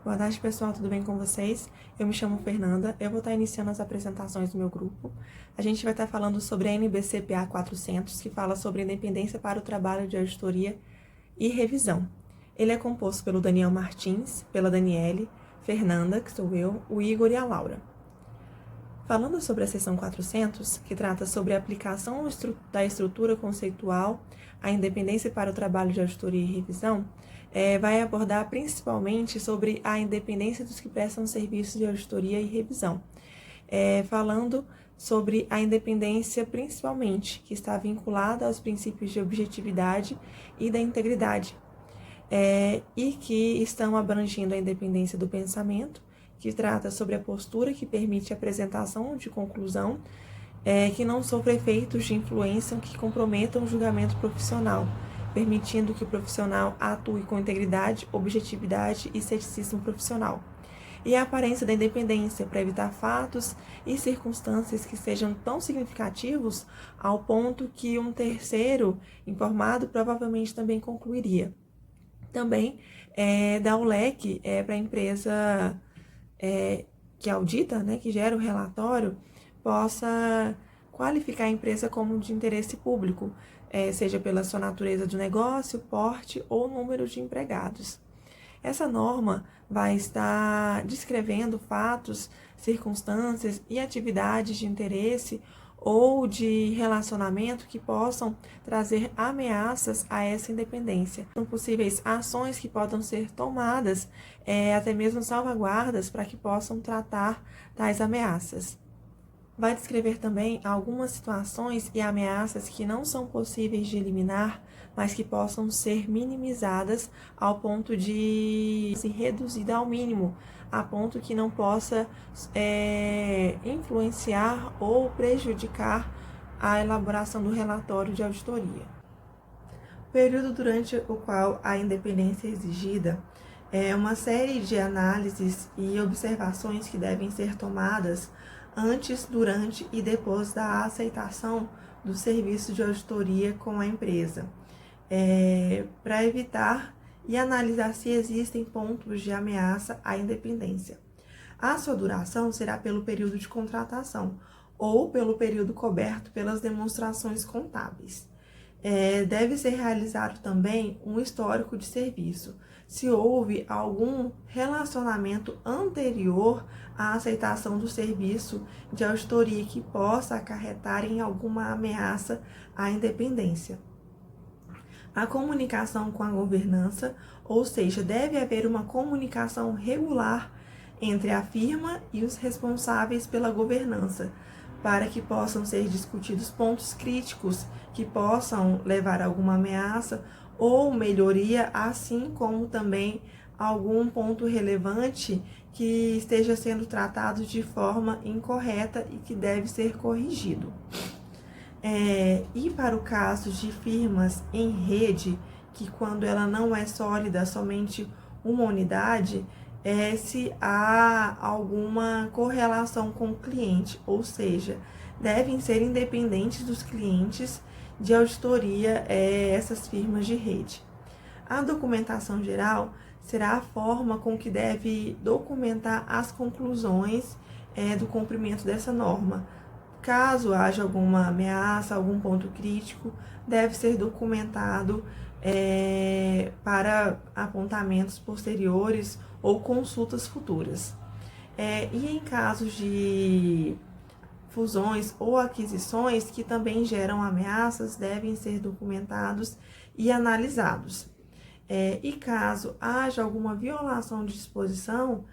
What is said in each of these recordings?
Boa tarde, pessoal, tudo bem com vocês? Eu me chamo Fernanda, eu vou estar iniciando as apresentações do meu grupo. A gente vai estar falando sobre a NBC-PA 400, que fala sobre independência para o trabalho de auditoria e revisão. Ele é composto pelo Daniel Martins, pela Daniele, Fernanda, que sou eu, o Igor e a Laura. Falando sobre a seção 400, que trata sobre a aplicação da estrutura conceitual, a independência para o trabalho de auditoria e revisão, vai abordar principalmente sobre a independência dos que prestam serviços de auditoria e revisão, falando sobre a independência principalmente, que está vinculada aos princípios de objetividade e da integridade, e que estão abrangindo a independência do pensamento, que trata sobre a postura que permite a apresentação de conclusão, que não sofre efeitos de influência que comprometam o julgamento profissional, permitindo que o profissional atue com integridade, objetividade e ceticismo profissional. E a aparência da independência, para evitar fatos e circunstâncias que sejam tão significativos ao ponto que um terceiro informado provavelmente também concluiria. Também dá o leque para a empresa que audita, que gera o relatório, possa qualificar a empresa como de interesse público, seja pela sua natureza de negócio, porte ou número de empregados. Essa norma vai estar descrevendo fatos, circunstâncias e atividades de interesse ou de relacionamento que possam trazer ameaças a essa independência. São possíveis ações que possam ser tomadas, até mesmo salvaguardas, para que possam tratar tais ameaças. Vai descrever também algumas situações e ameaças que não são possíveis de eliminar, mas que possam ser minimizadas ao ponto de se reduzir ao mínimo, a ponto que não possa influenciar ou prejudicar a elaboração do relatório de auditoria. O período durante o qual a independência é exigida é uma série de análises e observações que devem ser tomadas antes, durante e depois da aceitação do serviço de auditoria com a empresa, para evitar e analisar se existem pontos de ameaça à independência. A sua duração será pelo período de contratação ou pelo período coberto pelas demonstrações contábeis. Deve ser realizado também um histórico de serviço, se houve algum relacionamento anterior à aceitação do serviço de auditoria que possa acarretar em alguma ameaça à independência. A comunicação com a governança, ou seja, deve haver uma comunicação regular entre a firma e os responsáveis pela governança, para que possam ser discutidos pontos críticos que possam levar a alguma ameaça ou melhoria, assim como também algum ponto relevante que esteja sendo tratado de forma incorreta e que deve ser corrigido. E para o caso de firmas em rede, que quando ela não é sólida, somente uma unidade, se há alguma correlação com o cliente, ou seja, devem ser independentes dos clientes de auditoria essas firmas de rede. A documentação geral será a forma com que deve documentar as conclusões do cumprimento dessa norma. Caso haja alguma ameaça, algum ponto crítico, deve ser documentado para apontamentos posteriores ou consultas futuras. E em casos de fusões ou aquisições que também geram ameaças, devem ser documentados e analisados. E caso haja alguma violação de disposição,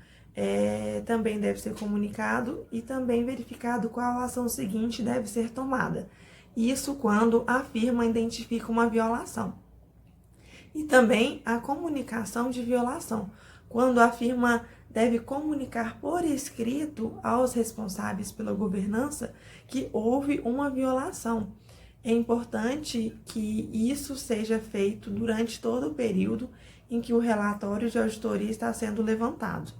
também deve ser comunicado e também verificado qual a ação seguinte deve ser tomada. Isso quando a firma identifica uma violação. E também a comunicação de violação, quando a firma deve comunicar por escrito aos responsáveis pela governança que houve uma violação. É importante que isso seja feito durante todo o período em que o relatório de auditoria está sendo levantado.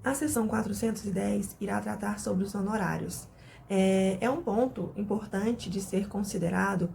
A seção 410 irá tratar sobre os honorários. É um ponto importante de ser considerado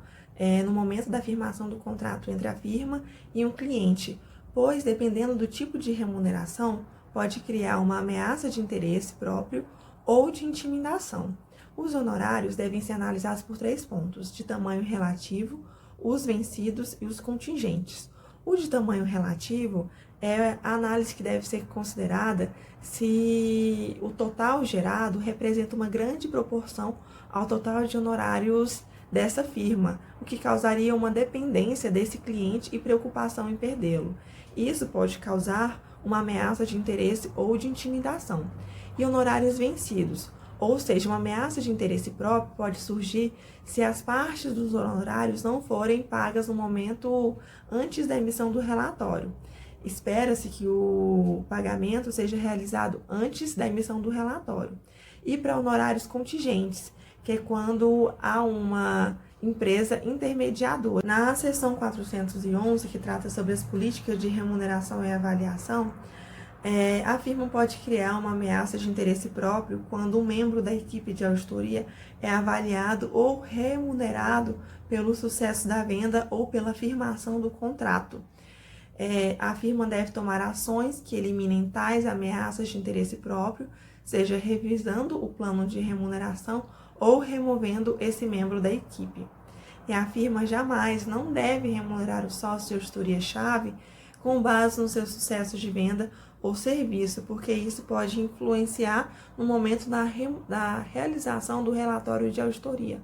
no momento da firmação do contrato entre a firma e um cliente, pois, dependendo do tipo de remuneração, pode criar uma ameaça de interesse próprio ou de intimidação. Os honorários devem ser analisados por 3 pontos: de tamanho relativo, os vencidos e os contingentes. O de tamanho relativo é a análise que deve ser considerada se o total gerado representa uma grande proporção ao total de honorários dessa firma, o que causaria uma dependência desse cliente e preocupação em perdê-lo. Isso pode causar uma ameaça de interesse ou de intimidação. E honorários vencidos, ou seja, uma ameaça de interesse próprio pode surgir se as partes dos honorários não forem pagas no momento antes da emissão do relatório. Espera-se que o pagamento seja realizado antes da emissão do relatório. E para honorários contingentes, que é quando há uma empresa intermediadora. Na seção 411, que trata sobre as políticas de remuneração e avaliação, a firma pode criar uma ameaça de interesse próprio quando um membro da equipe de auditoria é avaliado ou remunerado pelo sucesso da venda ou pela firmação do contrato. A firma deve tomar ações que eliminem tais ameaças de interesse próprio, seja revisando o plano de remuneração ou removendo esse membro da equipe. E a firma jamais não deve remunerar o sócio de auditoria-chave com base no seu sucesso de venda ou serviço, porque isso pode influenciar no momento da realização do relatório de auditoria.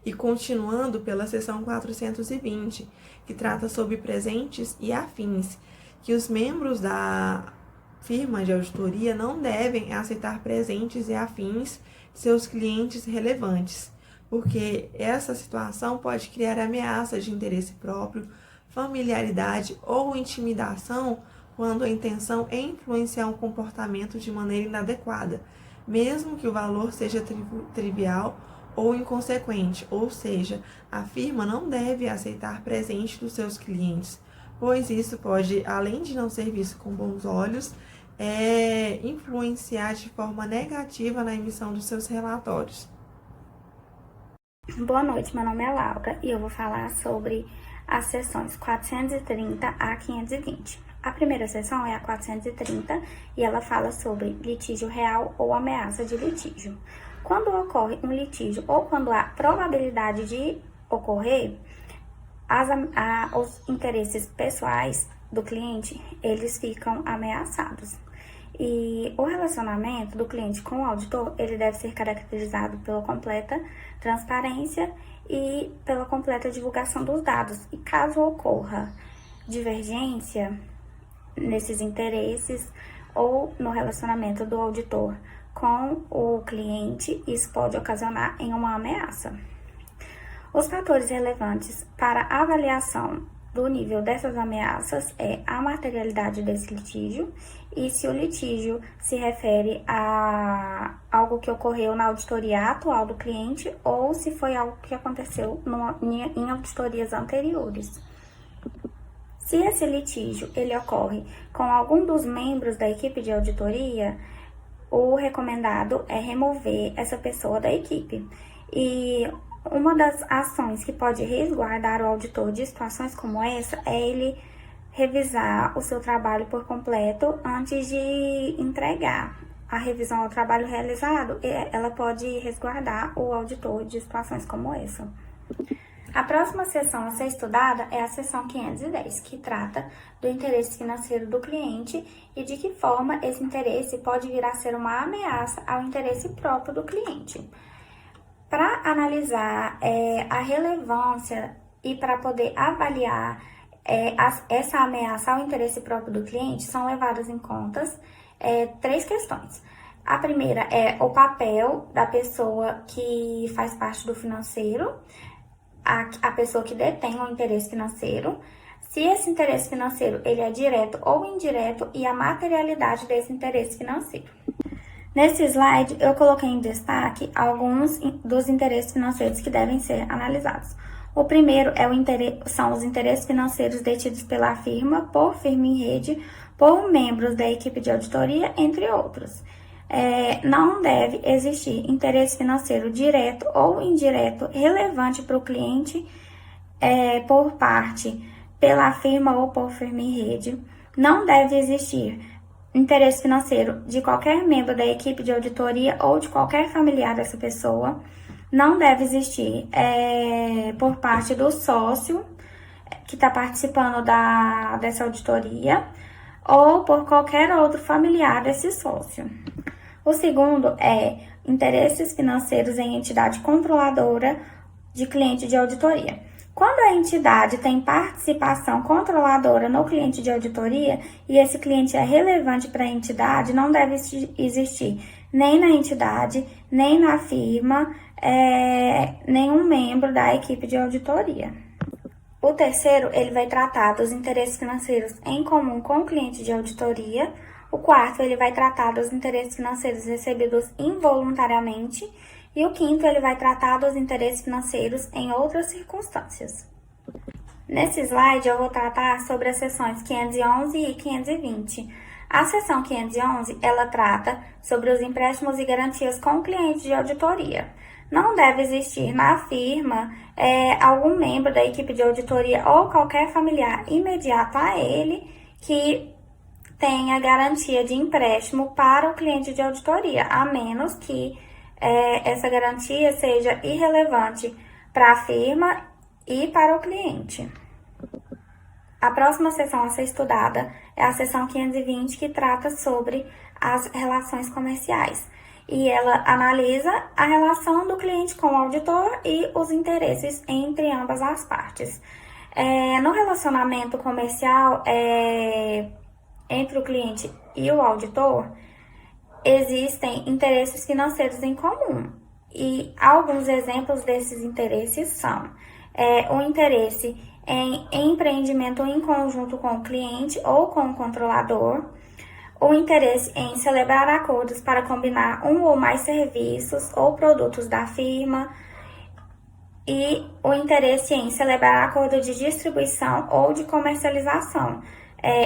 E continuando pela seção 420, que trata sobre presentes e afins, que os membros da firma de auditoria não devem aceitar presentes e afins de seus clientes relevantes, porque essa situação pode criar ameaças de interesse próprio, familiaridade ou intimidação quando a intenção é influenciar um comportamento de maneira inadequada, mesmo que o valor seja trivial ou inconsequente, ou seja, a firma não deve aceitar presente dos seus clientes, pois isso pode, além de não ser visto com bons olhos, influenciar de forma negativa na emissão dos seus relatórios. Boa noite, meu nome é Laura e eu vou falar sobre as seções 430 a 520. A primeira seção é a 430 e ela fala sobre litígio real ou ameaça de litígio. Quando ocorre um litígio ou quando há probabilidade de ocorrer, os interesses pessoais do cliente, eles ficam ameaçados. E o relacionamento do cliente com o auditor, ele deve ser caracterizado pela completa transparência e pela completa divulgação dos dados. E caso ocorra divergência nesses interesses ou no relacionamento do auditor com o cliente, isso pode ocasionar em uma ameaça. Os fatores relevantes para a avaliação do nível dessas ameaças é a materialidade desse litígio e se o litígio se refere a algo que ocorreu na auditoria atual do cliente ou se foi algo que aconteceu em auditorias anteriores. Se esse litígio ele ocorre com algum dos membros da equipe de auditoria, o recomendado é remover essa pessoa da equipe. E uma das ações que pode resguardar o auditor de situações como essa é ele revisar o seu trabalho por completo antes de entregar. A revisão ao trabalho realizado, ela pode resguardar o auditor de situações como essa. A próxima seção a ser estudada é a seção 510, que trata do interesse financeiro do cliente e de que forma esse interesse pode vir a ser uma ameaça ao interesse próprio do cliente. Para analisar a relevância e para poder avaliar essa ameaça ao interesse próprio do cliente, são levadas em conta 3 questões. A primeira é o papel da pessoa que faz parte do financeiro, a pessoa que detém o interesse financeiro, se esse interesse financeiro ele é direto ou indireto e a materialidade desse interesse financeiro. Nesse slide, eu coloquei em destaque alguns dos interesses financeiros que devem ser analisados. O primeiro são os interesses financeiros detidos pela firma, por firma em rede, por membros da equipe de auditoria, entre outros. Não deve existir interesse financeiro direto ou indireto relevante para o cliente pela firma ou por firma em rede. Não deve existir interesse financeiro de qualquer membro da equipe de auditoria ou de qualquer familiar dessa pessoa. Não deve existir por parte do sócio que está participando dessa auditoria ou por qualquer outro familiar desse sócio. O segundo é interesses financeiros em entidade controladora de cliente de auditoria. Quando a entidade tem participação controladora no cliente de auditoria e esse cliente é relevante para a entidade, não deve existir nem na entidade, nem na firma, nenhum membro da equipe de auditoria. O terceiro, ele vai tratar dos interesses financeiros em comum com o cliente de auditoria. O quarto, ele vai tratar dos interesses financeiros recebidos involuntariamente. E o quinto, ele vai tratar dos interesses financeiros em outras circunstâncias. Nesse slide, eu vou tratar sobre as seções 511 e 520. A seção 511, ela trata sobre os empréstimos e garantias com o cliente de auditoria. Não deve existir na firma algum membro da equipe de auditoria ou qualquer familiar imediato a ele que tenha garantia de empréstimo para o cliente de auditoria, a menos que essa garantia seja irrelevante para a firma e para o cliente. A próxima seção a ser estudada é a seção 520, que trata sobre as relações comerciais. E ela analisa a relação do cliente com o auditor e os interesses entre ambas as partes. No relacionamento comercial entre o cliente e o auditor, existem interesses financeiros em comum. E alguns exemplos desses interesses são o interesse em empreendimento em conjunto com o cliente ou com o controlador, o interesse em celebrar acordos para combinar um ou mais serviços ou produtos da firma e o interesse em celebrar acordo de distribuição ou de comercialização.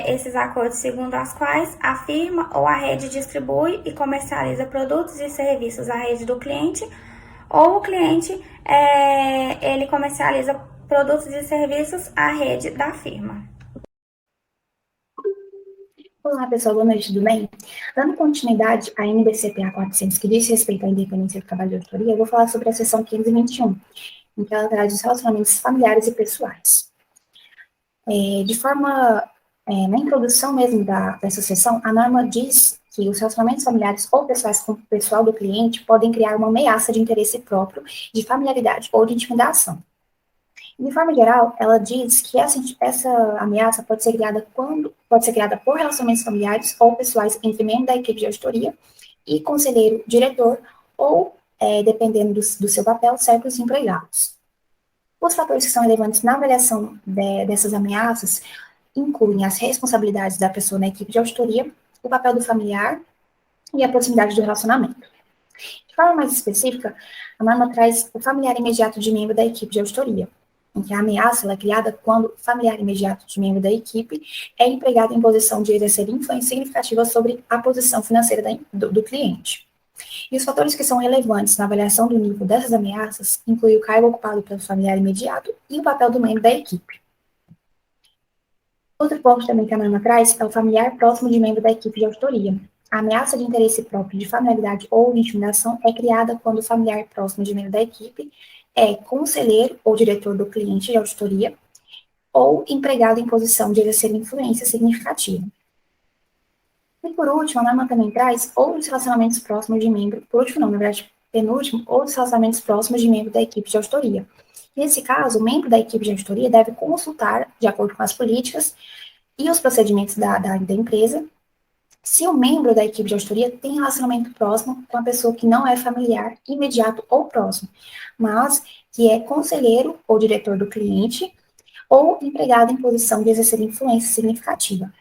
Esses acordos segundo as quais a firma ou a rede distribui e comercializa produtos e serviços à rede do cliente, ou o cliente ele comercializa produtos e serviços à rede da firma. Olá, pessoal, boa noite, tudo bem? Dando continuidade à NBCPA 400, que diz respeito à independência do trabalho de auditoria, eu vou falar sobre a seção 521, em que ela traz os relacionamentos familiares e pessoais. Na introdução mesmo dessa seção, a norma diz que os relacionamentos familiares ou pessoais com o pessoal do cliente podem criar uma ameaça de interesse próprio, de familiaridade ou de intimidação. De forma geral, ela diz que essa ameaça pode ser criada por relacionamentos familiares ou pessoais entre membros da equipe de auditoria e conselheiro, diretor ou, dependendo do seu papel, certos empregados. Os fatores que são relevantes na avaliação dessas ameaças incluem as responsabilidades da pessoa na equipe de auditoria, o papel do familiar e a proximidade do relacionamento. De forma mais específica, a norma traz o familiar imediato de membro da equipe de auditoria, em que a ameaça é criada quando o familiar imediato de membro da equipe é empregado em posição de exercer influência significativa sobre a posição financeira do cliente. E os fatores que são relevantes na avaliação do nível dessas ameaças incluem o cargo ocupado pelo familiar imediato e o papel do membro da equipe. Outro ponto também que a norma traz é o familiar próximo de membro da equipe de auditoria. A ameaça de interesse próprio de familiaridade ou de intimidação é criada quando o familiar próximo de membro da equipe é conselheiro ou diretor do cliente de auditoria ou empregado em posição de exercer influência significativa. E por último, a norma também traz outros relacionamentos próximos de membro, por último não, na verdade, penúltimo, outros relacionamentos próximos de membro da equipe de auditoria. Nesse caso, o membro da equipe de auditoria deve consultar, de acordo com as políticas e os procedimentos da empresa, se o membro da equipe de auditoria tem relacionamento próximo com a pessoa que não é familiar, imediato ou próximo, mas que é conselheiro ou diretor do cliente ou empregado em posição de exercer influência significativa.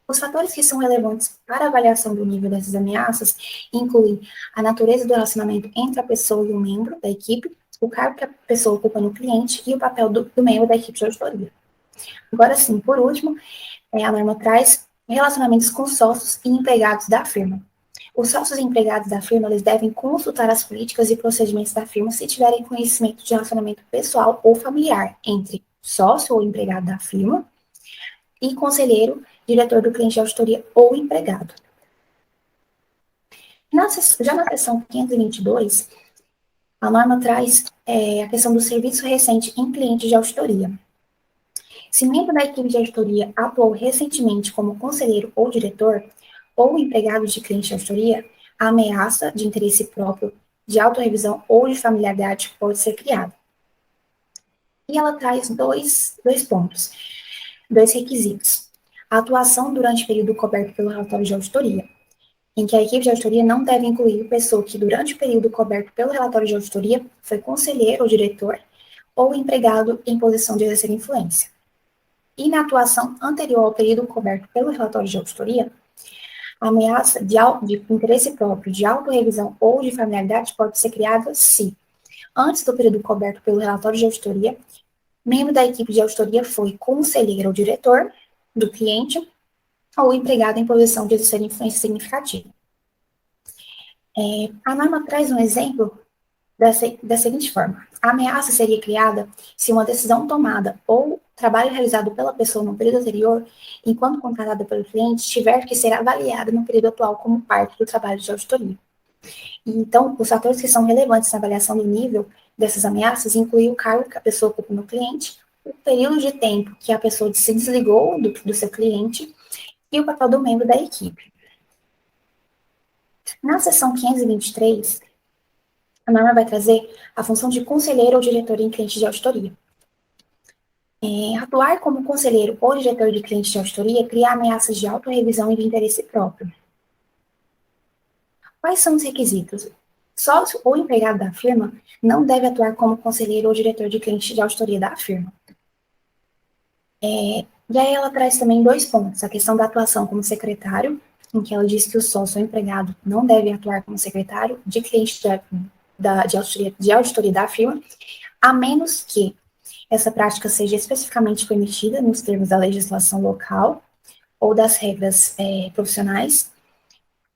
Os fatores que são relevantes para a avaliação do nível dessas ameaças incluem a natureza do relacionamento entre a pessoa e o membro da equipe, o cargo que a pessoa ocupa no cliente e o papel do membro da equipe de auditoria. Agora sim, por último, a norma traz relacionamentos com sócios e empregados da firma. Os sócios e empregados da firma, eles devem consultar as políticas e procedimentos da firma se tiverem conhecimento de relacionamento pessoal ou familiar entre sócio ou empregado da firma e conselheiro, diretor do cliente de auditoria ou empregado. Já na seção 522, a norma traz a questão do serviço recente em cliente de auditoria. Se membro da equipe de auditoria atuou recentemente como conselheiro ou diretor, ou empregado de cliente de auditoria, a ameaça de interesse próprio, de autorrevisão ou de familiaridade pode ser criada. E ela traz dois pontos, dois requisitos. A atuação durante o período coberto pelo relatório de auditoria, em que a equipe de auditoria não deve incluir pessoa que, durante o período coberto pelo relatório de auditoria, foi conselheiro ou diretor, ou empregado em posição de exercer influência. E na atuação anterior ao período coberto pelo relatório de auditoria, a ameaça de interesse próprio, de autorrevisão ou de familiaridade pode ser criada se, antes do período coberto pelo relatório de auditoria, membro da equipe de auditoria foi conselheiro ou diretor do cliente ou empregado em posição de exercer influência significativa. A norma traz um exemplo da seguinte forma. A ameaça seria criada se uma decisão tomada ou trabalho realizado pela pessoa no período anterior, enquanto contratada pelo cliente, tiver que ser avaliada no período atual como parte do trabalho de auditoria. Então, os fatores que são relevantes na avaliação do nível dessas ameaças incluem o cargo que a pessoa ocupa no cliente, o período de tempo que a pessoa se desligou do seu cliente e o papel do membro da equipe. Na seção 523, a norma vai trazer a função de conselheiro ou diretor em cliente de auditoria. Atuar como conselheiro ou diretor de cliente de auditoria cria ameaças de autorrevisão e de interesse próprio. Quais são os requisitos? Sócio ou empregado da firma não deve atuar como conselheiro ou diretor de cliente de auditoria da firma. E aí ela traz também dois pontos, a questão da atuação como secretário, em que ela diz que o sócio ou empregado não deve atuar como secretário de cliente de auditoria da firma, a menos que essa prática seja especificamente permitida nos termos da legislação local ou das regras profissionais,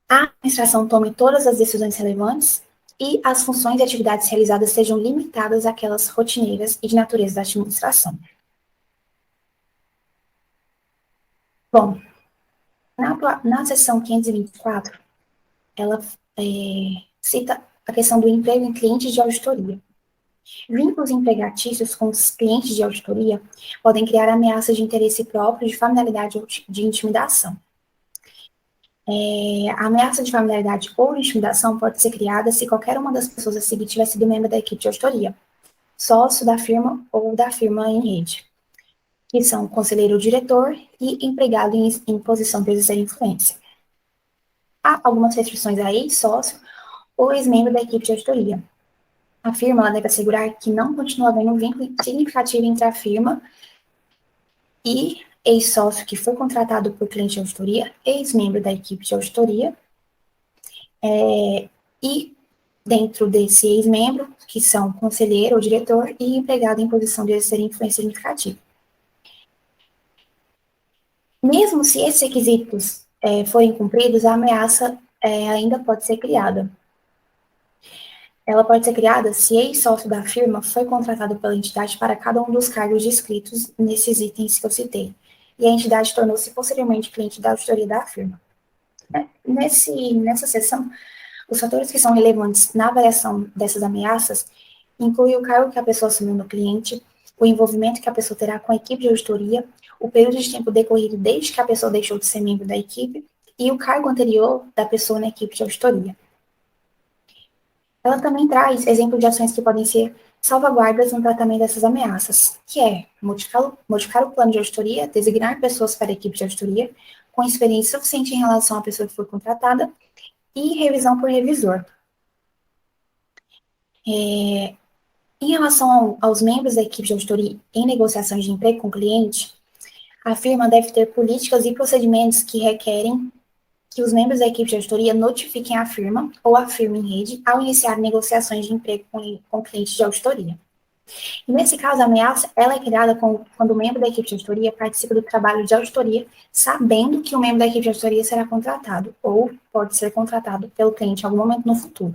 a administração tome todas as decisões relevantes e as funções e atividades realizadas sejam limitadas àquelas rotineiras e de natureza da administração. Bom, na seção 524, ela cita a questão do emprego em clientes de auditoria. Vínculos empregatícios com os clientes de auditoria podem criar ameaças de interesse próprio, de familiaridade ou de intimidação. A ameaça de familiaridade ou de intimidação pode ser criada se qualquer uma das pessoas a seguir tiver sido membro da equipe de auditoria, sócio da firma ou da firma em rede, que são conselheiro ou diretor e empregado em posição de exercer influência. Há algumas restrições aí, sócio ou ex-membro da equipe de auditoria. A firma ela deve assegurar que não continua havendo um vínculo significativo entre a firma e ex-sócio que foi contratado por cliente de auditoria, ex-membro da equipe de auditoria, e dentro desse ex-membro, que são conselheiro ou diretor e empregado em posição de exercer influência significativa. Mesmo se esses requisitos forem cumpridos, a ameaça ainda pode ser criada. Ela pode ser criada se ex-sócio da firma foi contratado pela entidade para cada um dos cargos descritos nesses itens que eu citei, e a entidade tornou-se posteriormente cliente da auditoria da firma. Nessa seção, os fatores que são relevantes na avaliação dessas ameaças incluem o cargo que a pessoa assumiu no cliente, o envolvimento que a pessoa terá com a equipe de auditoria, o período de tempo decorrido desde que a pessoa deixou de ser membro da equipe e o cargo anterior da pessoa na equipe de auditoria. Ela também traz exemplo de ações que podem ser salvaguardas no tratamento dessas ameaças, que é modificar o plano de auditoria, designar pessoas para a equipe de auditoria com experiência suficiente em relação à pessoa que foi contratada e revisão por revisor. Em relação aos membros da equipe de auditoria em negociações de emprego com o cliente, a firma deve ter políticas e procedimentos que requerem que os membros da equipe de auditoria notifiquem a firma ou a firma em rede ao iniciar negociações de emprego com clientes de auditoria. E nesse caso, a ameaça ela é criada quando o membro da equipe de auditoria participa do trabalho de auditoria, sabendo que o membro da equipe de auditoria será contratado ou pode ser contratado pelo cliente em algum momento no futuro.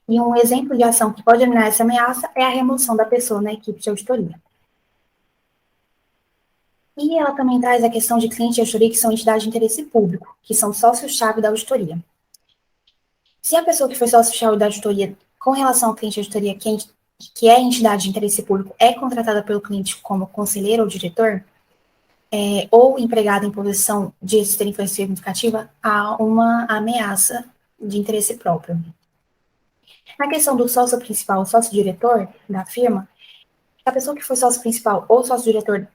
E um exemplo de ação que pode eliminar essa ameaça é a remoção da pessoa na equipe de auditoria. E ela também traz a questão de cliente de auditoria que são entidades de interesse público, que são sócios-chave da auditoria. Se a pessoa que foi sócio-chave da auditoria, com relação ao cliente de auditoria, que é entidade de interesse público, é contratada pelo cliente como conselheiro ou diretor, ou empregado em posição de exercer influência significativa, há uma ameaça de interesse próprio. Na questão do sócio principal, sócio-diretor da firma, a pessoa que foi sócio principal ou sócio-diretor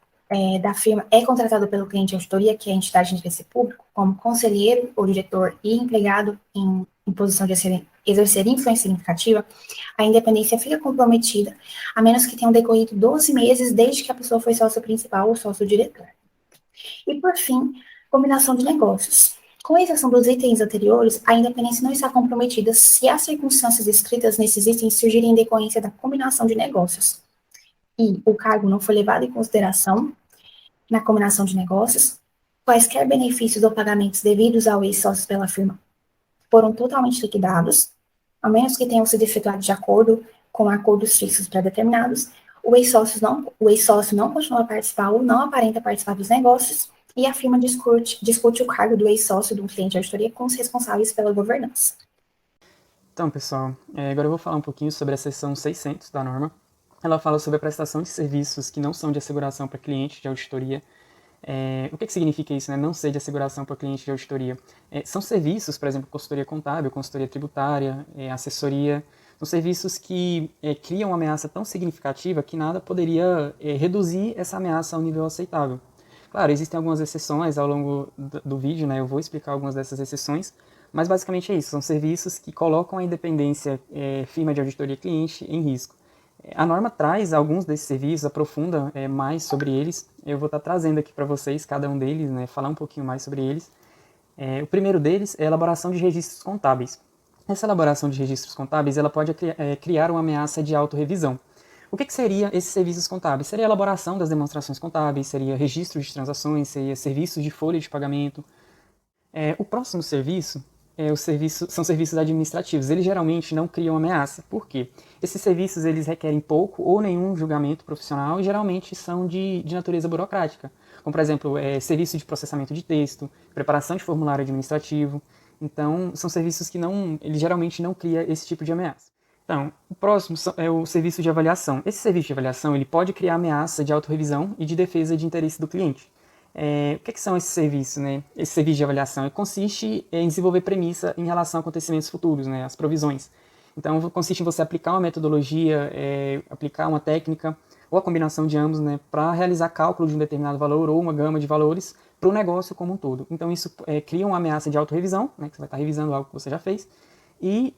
da firma é contratado pelo cliente de auditoria, que é a entidade de interesse público, como conselheiro ou diretor e empregado em posição de exercer influência significativa, a independência fica comprometida, a menos que tenham decorrido 12 meses desde que a pessoa foi sócio principal ou sócio-diretor. E, por fim, combinação de negócios. Com exceção dos itens anteriores, a independência não está comprometida se as circunstâncias escritas nesses itens surgirem em decorrência da combinação de negócios e o cargo não foi levado em consideração na combinação de negócios, quaisquer benefícios ou pagamentos devidos ao ex-sócio pela firma foram totalmente liquidados, a menos que tenham sido efetuados de acordo com acordos fixos pré-determinados, o ex-sócio não continua a participar ou não aparenta participar dos negócios, e a firma discute o cargo do ex-sócio do cliente de auditoria com os responsáveis pela governança. Então, pessoal, agora eu vou falar um pouquinho sobre a seção 600 da norma. Ela fala sobre a prestação de serviços que não são de asseguração para cliente de auditoria. O que significa isso, né? Não ser de asseguração para cliente de auditoria? São serviços, por exemplo, consultoria contábil, consultoria tributária, assessoria. São serviços que criam uma ameaça tão significativa que nada poderia reduzir essa ameaça a um nível aceitável. Claro, existem algumas exceções ao longo do vídeo, né? Eu vou explicar algumas dessas exceções, mas basicamente é isso. São serviços que colocam a independência firma de auditoria cliente em risco. A norma traz alguns desses serviços, aprofunda mais sobre eles. Eu vou estar trazendo aqui para vocês cada um deles, né, falar um pouquinho mais sobre eles. O primeiro deles é a elaboração de registros contábeis. Essa elaboração de registros contábeis ela pode criar uma ameaça de autorrevisão. O que seriam esses serviços contábeis? Seria a elaboração das demonstrações contábeis, seria registro de transações, seria serviços de folha de pagamento. O próximo serviço são serviços administrativos. Eles geralmente não criam ameaça. Por quê? Esses serviços eles requerem pouco ou nenhum julgamento profissional e geralmente são de natureza burocrática. Como, por exemplo, serviço de processamento de texto, preparação de formulário administrativo. Então, são serviços que ele geralmente não cria esse tipo de ameaça. Então, o próximo é o serviço de avaliação. Esse serviço de avaliação ele pode criar ameaça de autorrevisão e de defesa de interesse do cliente. O que são esses serviços, né? Esse serviço de avaliação consiste em desenvolver premissa em relação a acontecimentos futuros, né? As provisões. Então, consiste em você aplicar uma metodologia, aplicar uma técnica ou a combinação de ambos, né? Para realizar cálculo de um determinado valor ou uma gama de valores para o negócio como um todo. Então, isso cria uma ameaça de autorrevisão, né? Que você vai estar revisando algo que você já fez, e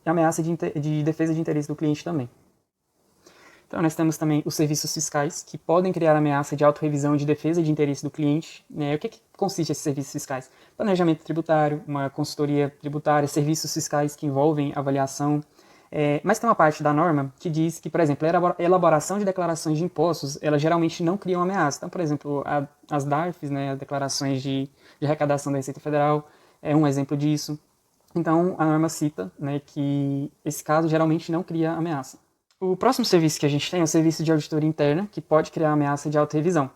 ameaça de defesa de interesse do cliente também. Então, nós temos também os serviços fiscais, que podem criar ameaça de autorrevisão e de defesa de interesse do cliente. O que consiste esses serviços fiscais? Planejamento tributário, uma consultoria tributária, serviços fiscais que envolvem avaliação. Mas tem uma parte da norma que diz que, por exemplo, a elaboração de declarações de impostos, ela geralmente não cria uma ameaça. Então, por exemplo, as DARFs, né, as declarações de arrecadação da Receita Federal, é um exemplo disso. Então, a norma cita, né, que esse caso geralmente não cria ameaça. O próximo serviço que a gente tem é o serviço de auditoria interna, que pode criar ameaça de autorrevisão.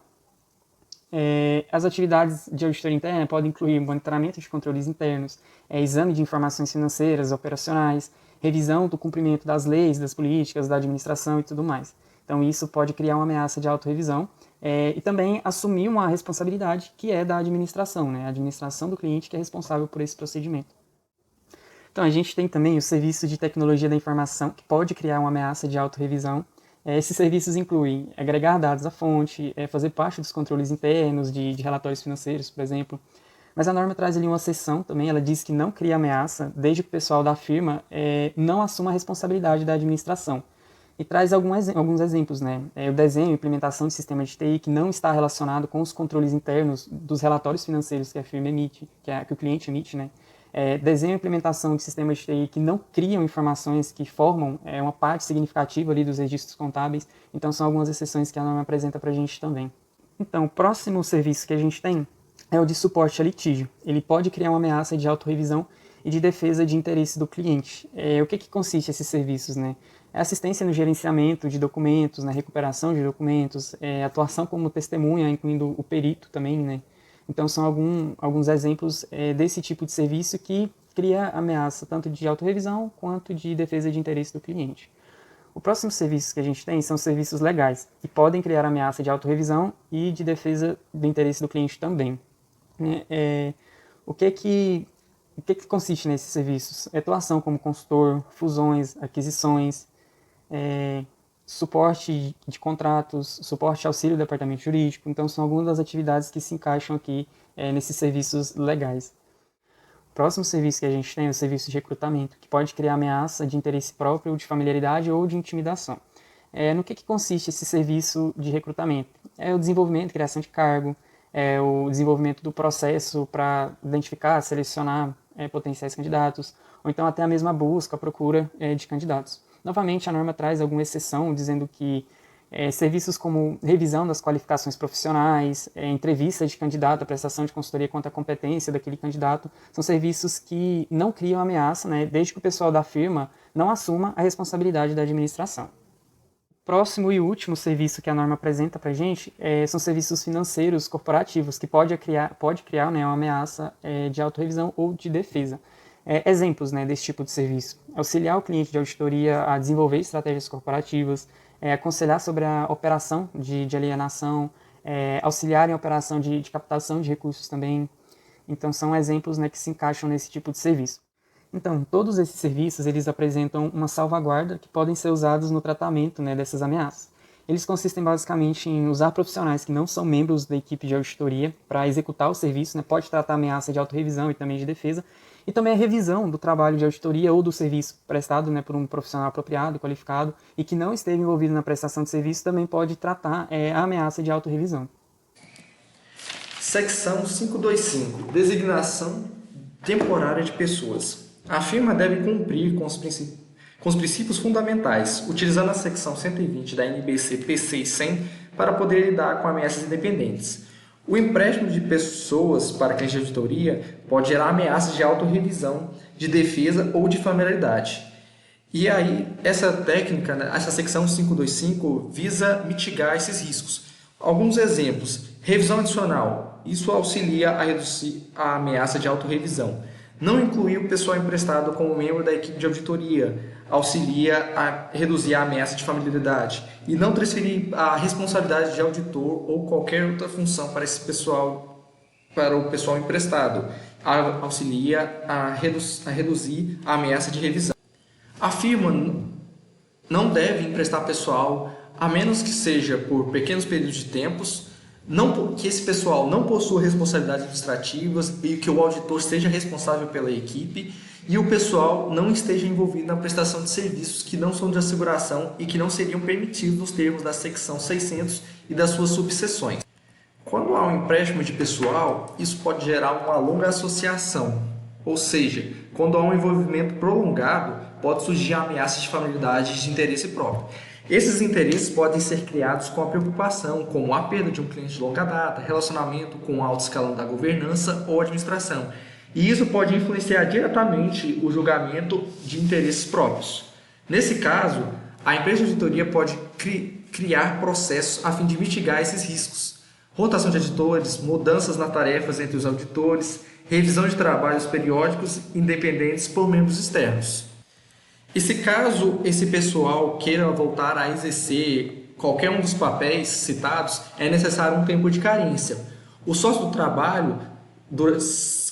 As atividades de auditoria interna podem incluir monitoramento de controles internos, exame de informações financeiras, operacionais, revisão do cumprimento das leis, das políticas, da administração e tudo mais. Então, isso pode criar uma ameaça de autorrevisão e também assumir uma responsabilidade que é da administração, né? A administração do cliente que é responsável por esse procedimento. Então, a gente tem também o serviço de tecnologia da informação, que pode criar uma ameaça de autorrevisão. Esses serviços incluem agregar dados à fonte, fazer parte dos controles internos de relatórios financeiros, por exemplo. Mas a norma traz ali uma exceção também, ela diz que não cria ameaça, desde que o pessoal da firma não assuma a responsabilidade da administração. E traz alguns exemplos, né? O desenho e implementação de sistema de TI que não está relacionado com os controles internos dos relatórios financeiros que a firma emite, que o cliente emite, né? Desenho e implementação de sistemas de TI que não criam informações que formam uma parte significativa ali dos registros contábeis. Então, são algumas exceções que a norma apresenta para a gente também. Então, o próximo serviço que a gente tem é o de suporte a litígio. Ele pode criar uma ameaça de autorrevisão e de defesa de interesse do cliente. O que consiste esses serviços, né? assistência no gerenciamento de documentos, na recuperação de documentos, atuação como testemunha, incluindo o perito também, né? Então, são alguns exemplos desse tipo de serviço que cria ameaça tanto de autorrevisão quanto de defesa de interesse do cliente. O próximo serviço que a gente tem são serviços legais, que podem criar ameaça de autorrevisão e de defesa do interesse do cliente também. O que consiste nesses serviços? Atuação como consultor, fusões, aquisições, suporte de contratos, suporte auxílio do departamento jurídico. Então, são algumas das atividades que se encaixam aqui nesses serviços legais. O próximo serviço que a gente tem é o serviço de recrutamento, que pode criar ameaça de interesse próprio, de familiaridade ou de intimidação. No que consiste esse serviço de recrutamento? É o desenvolvimento, criação de cargo, o desenvolvimento do processo para identificar, selecionar potenciais candidatos, ou então até a mesma busca, a procura de candidatos. Novamente, a norma traz alguma exceção, dizendo que serviços como revisão das qualificações profissionais, entrevista de candidato, a prestação de consultoria quanto à competência daquele candidato, são serviços que não criam ameaça, né, desde que o pessoal da firma não assuma a responsabilidade da administração. Próximo e último serviço que a norma apresenta para a gente são serviços financeiros corporativos, que pode criar né, uma ameaça de autorrevisão ou de defesa. Exemplos né, desse tipo de serviço: auxiliar o cliente de auditoria a desenvolver estratégias corporativas, aconselhar sobre a operação de alienação, auxiliar em operação de captação de recursos também. Então, são exemplos né, que se encaixam nesse tipo de serviço. Então, todos esses serviços, eles apresentam uma salvaguarda que podem ser usados no tratamento né, dessas ameaças. Eles consistem basicamente em usar profissionais que não são membros da equipe de auditoria para executar o serviço, né, pode tratar ameaça de autorrevisão e também de defesa, e também a revisão do trabalho de auditoria ou do serviço prestado né, por um profissional apropriado, qualificado, e que não esteve envolvido na prestação de serviço, também pode tratar a ameaça de autorrevisão. Seção 525. Designação temporária de pessoas. A firma deve cumprir com os princípios fundamentais, utilizando a seção 120 da NBC P6 100 para poder lidar com ameaças independentes. O empréstimo de pessoas para clientes de auditoria pode gerar ameaças de autorrevisão, de defesa ou de familiaridade. E aí, essa técnica, essa seção 525, visa mitigar esses riscos. Alguns exemplos: revisão adicional. Isso auxilia a reduzir a ameaça de autorrevisão. Não incluir o pessoal emprestado como membro da equipe de auditoria auxilia a reduzir a ameaça de familiaridade. E não transferir a responsabilidade de auditor ou qualquer outra função para o pessoal emprestado auxilia a reduzir a ameaça de revisão. A firma não deve emprestar pessoal, a menos que seja por pequenos períodos de tempos, que esse pessoal não possua responsabilidades administrativas e que o auditor seja responsável pela equipe e o pessoal não esteja envolvido na prestação de serviços que não são de asseguração e que não seriam permitidos nos termos da secção 600 e das suas subseções. Quando há um empréstimo de pessoal, isso pode gerar uma longa associação, ou seja, quando há um envolvimento prolongado, pode surgir ameaças de familiaridade e de interesse próprio. Esses interesses podem ser criados com a preocupação, como a perda de um cliente de longa data, relacionamento com o alto escalão da governança ou administração. E isso pode influenciar diretamente o julgamento de interesses próprios. Nesse caso, a empresa de auditoria pode criar processos a fim de mitigar esses riscos. Rotação de auditores, mudanças nas tarefas entre os auditores, revisão de trabalhos periódicos independentes por membros externos. E se caso esse pessoal queira voltar a exercer qualquer um dos papéis citados, é necessário um tempo de carência. O sócio do trabalho,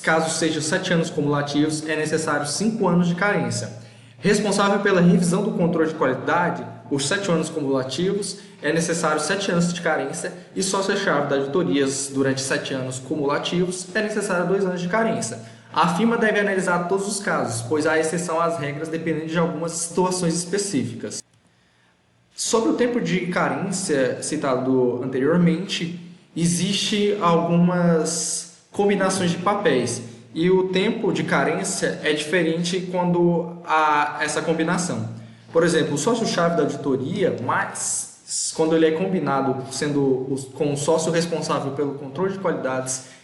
caso seja 7 anos cumulativos, é necessário 5 anos de carência. Responsável pela revisão do controle de qualidade, os 7 anos cumulativos, é necessário 7 anos de carência, e sócio-chave das auditorias durante 7 anos cumulativos, é necessário 2 anos de carência. A firma deve analisar todos os casos, pois há exceção às regras dependendo de algumas situações específicas. Sobre o tempo de carência citado anteriormente, existe algumas combinações de papéis e o tempo de carência é diferente quando há essa combinação. Por exemplo, o sócio-chave da auditoria, mas quando ele é combinado com o sócio responsável pelo controle de qualidades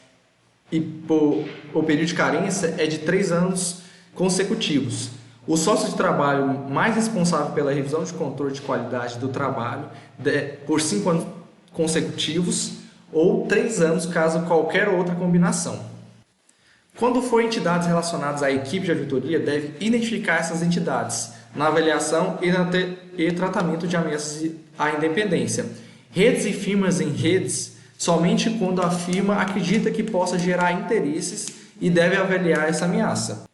e o período de carência é de 3 anos consecutivos. O sócio de trabalho mais responsável pela revisão de controle de qualidade do trabalho por 5 anos consecutivos ou 3 anos, caso qualquer outra combinação. Quando for entidades relacionadas à equipe de auditoria, deve identificar essas entidades na avaliação e tratamento de ameaças à independência. Redes e firmas em redes somente quando a firma acredita que possa gerar interesses e deve avaliar essa ameaça.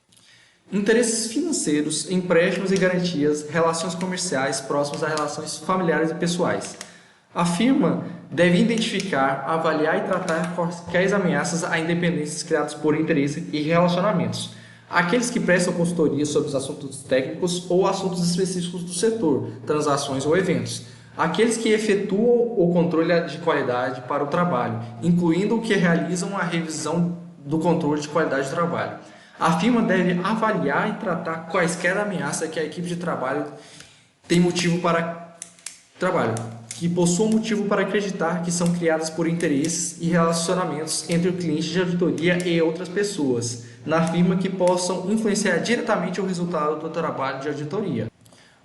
Interesses financeiros, empréstimos e garantias, relações comerciais próximas a relações familiares e pessoais. A firma deve identificar, avaliar e tratar quaisquer ameaças à independência criadas por interesse e relacionamentos. Aqueles que prestam consultoria sobre os assuntos técnicos ou assuntos específicos do setor, transações ou eventos. Aqueles que efetuam o controle de qualidade para o trabalho, incluindo o que realizam a revisão do controle de qualidade do trabalho. A firma deve avaliar e tratar quaisquer ameaças que a equipe de trabalho tem motivo para trabalho, que possuam motivo para acreditar que são criadas por interesses e relacionamentos entre o cliente de auditoria e outras pessoas na firma que possam influenciar diretamente o resultado do trabalho de auditoria.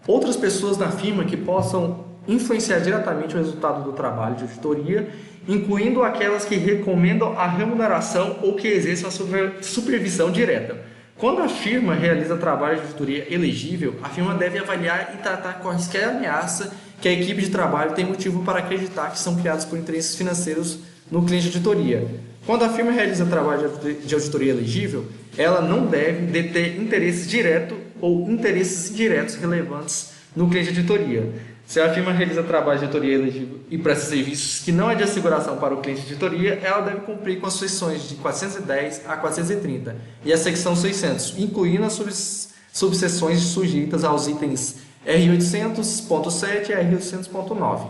Outras pessoas na firma que possam influenciar diretamente o resultado do trabalho de auditoria, incluindo aquelas que recomendam a remuneração ou que exerçam a supervisão direta. Quando a firma realiza trabalho de auditoria elegível, a firma deve avaliar e tratar quaisquer ameaça que a equipe de trabalho tem motivo para acreditar que são criadas por interesses financeiros no cliente de auditoria. Quando a firma realiza trabalho de auditoria elegível, ela não deve deter interesse direto ou interesses indiretos relevantes no cliente de auditoria. Se a firma realiza trabalho de auditoria elegível e presta serviços que não é de asseguração para o cliente de auditoria, ela deve cumprir com as seções de 410 a 430 e a secção 600, incluindo as subseções sujeitas aos itens R800.7 e R800.9.